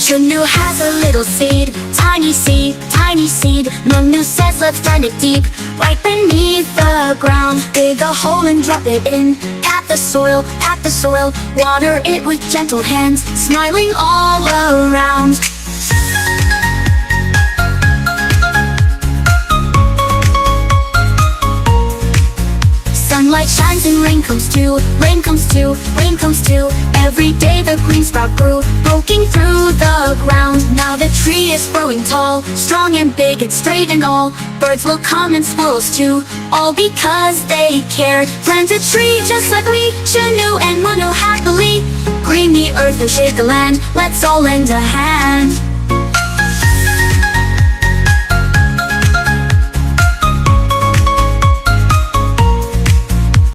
Chunnu has a little seed, tiny seed, tiny seed. Munnu says let's plant it deep, right beneath the ground. Dig a hole and drop it in. Pat the soil, water it with gentle hands, smiling all around. Sunlight shines and rain comes too, rain comes too, rain comes too. Every day the green sprout grew, poking through the ground. Now the tree is growing tall, strong and big and straight and all. Birds will come and squirrels too, all because they care. Plant a tree just like we, Chunnu and Munnu happily. Green the earth and shade the land, let's all lend a hand.